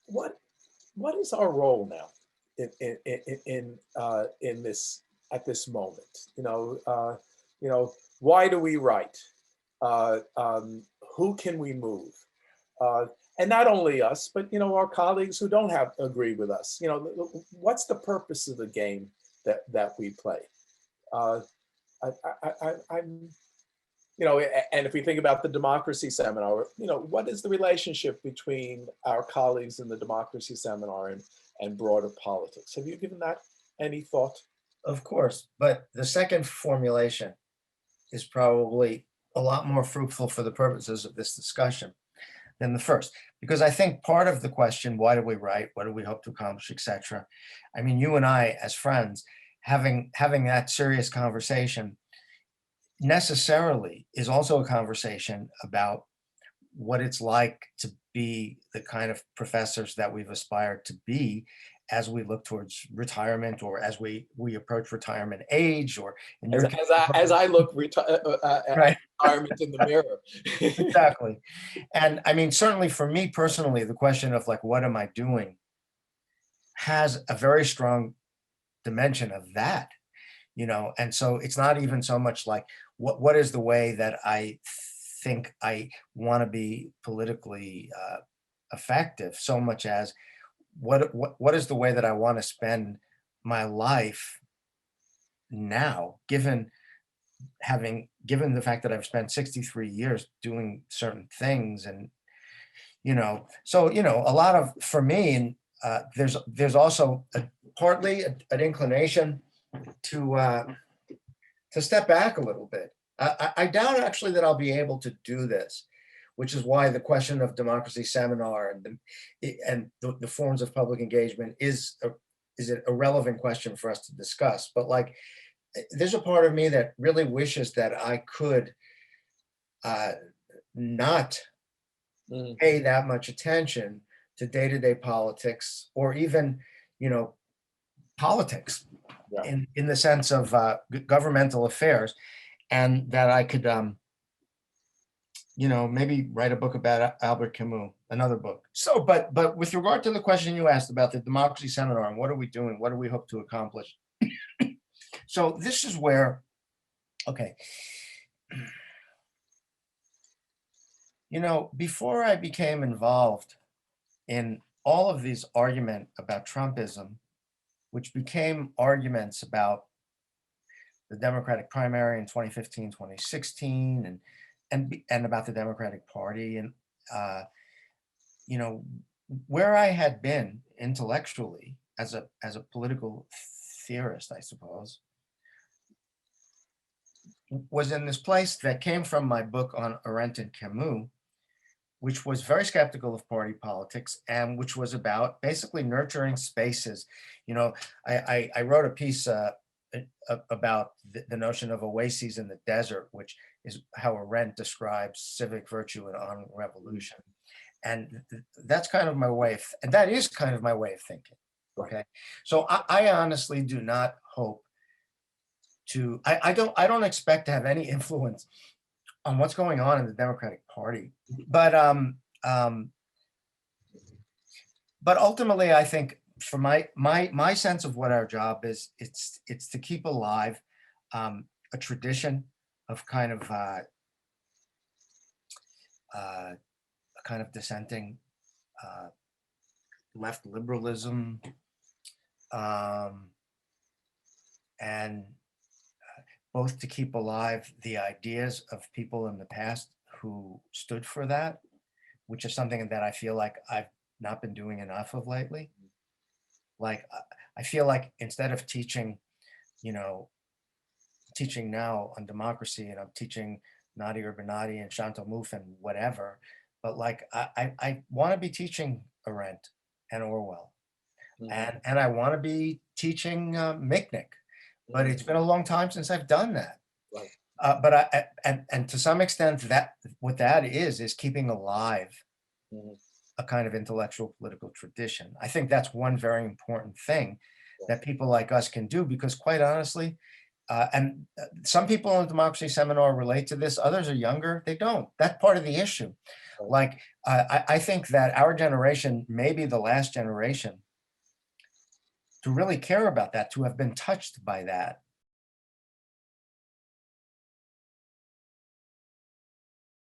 what what is our role now in this at this moment? You know, why do we write? Uh, um, who can we move? Uh, and not only us, but our colleagues who don't have agree with us. What's the purpose of the game that we play? Uh, I'm and if we think about the democracy seminar, what is the relationship between our colleagues in the democracy seminar and broader politics? Have you given that any thought? Of course, but the second formulation is probably a lot more fruitful for the purposes of this discussion than the first, because I think part of the question, why do we write, what do we hope to accomplish, etc. I mean, you and I as friends having that serious conversation necessarily is also a conversation about what it's like to be the kind of professors that we've aspired to be as we look towards retirement, or as we approach retirement age, or in As your case, I look at right. retirement in the mirror. Exactly. And I mean, certainly for me personally, the question of like, what am I doing, has a very strong dimension of that, and so it's not even so much like what is the way that I think I want to be politically effective, so much as what is the way that I want to spend my life now, given the fact that I've spent 63 years doing certain things. And so a lot of, for me, and there's also partly an inclination to step back a little bit. I doubt actually that I'll be able to do this, which is why the question of democracy seminar and the forms of public engagement is a relevant question for us to discuss. But like, there's a part of me that really wishes that I could uh, not Mm, pay that much attention to day-to-day politics, or even, politics yeah. in the sense of governmental affairs, and that I could, maybe write a book about Albert Camus, another book. So, but with regard to the question you asked about the democracy seminar and what are we doing, what do we hope to accomplish? So this is where, okay, before I became involved in all of these argument about Trumpism, which became arguments about the Democratic primary in 2015, 2016, and about the Democratic Party, and uh, you know where I had been intellectually as a political theorist, I suppose, was in this place that came from my book on Arendt and Camus, which was very skeptical of party politics, and which was about basically nurturing spaces. I wrote a piece about the notion of oases in the desert, which is how Arendt describes civic virtue and on revolution. And that's kind of my way of, and that is kind of my way of thinking. Right. Okay. So I honestly do not hope I don't expect to have any influence on what's going on in the Democratic Party. But um, but ultimately, I think for my sense of what our job is, it's to keep alive a tradition of a kind of dissenting uh, left liberalism, um, and both to keep alive the ideas of people in the past who stood for that, which is something that I feel like I've not been doing enough of lately. Like, I feel like instead of you know, teaching now on democracy, and I'm teaching Nadi Urbanati and Chantal Mouffe and whatever, but like I want to be teaching Arendt and Orwell, Mhm, and I want to be teaching Mitnick, but mhm, it's been a long time since I've done that. right. But and to some extent, that what that is keeping alive Mhm, a kind of intellectual political tradition. I think that's one very important thing yeah. that people like us can do, because quite honestly, And some people in the democracy seminar relate to this, others are younger, they don't. That's part of the issue. Right. Like, I think that our generation may be the last generation to really care about that, to have been touched by that.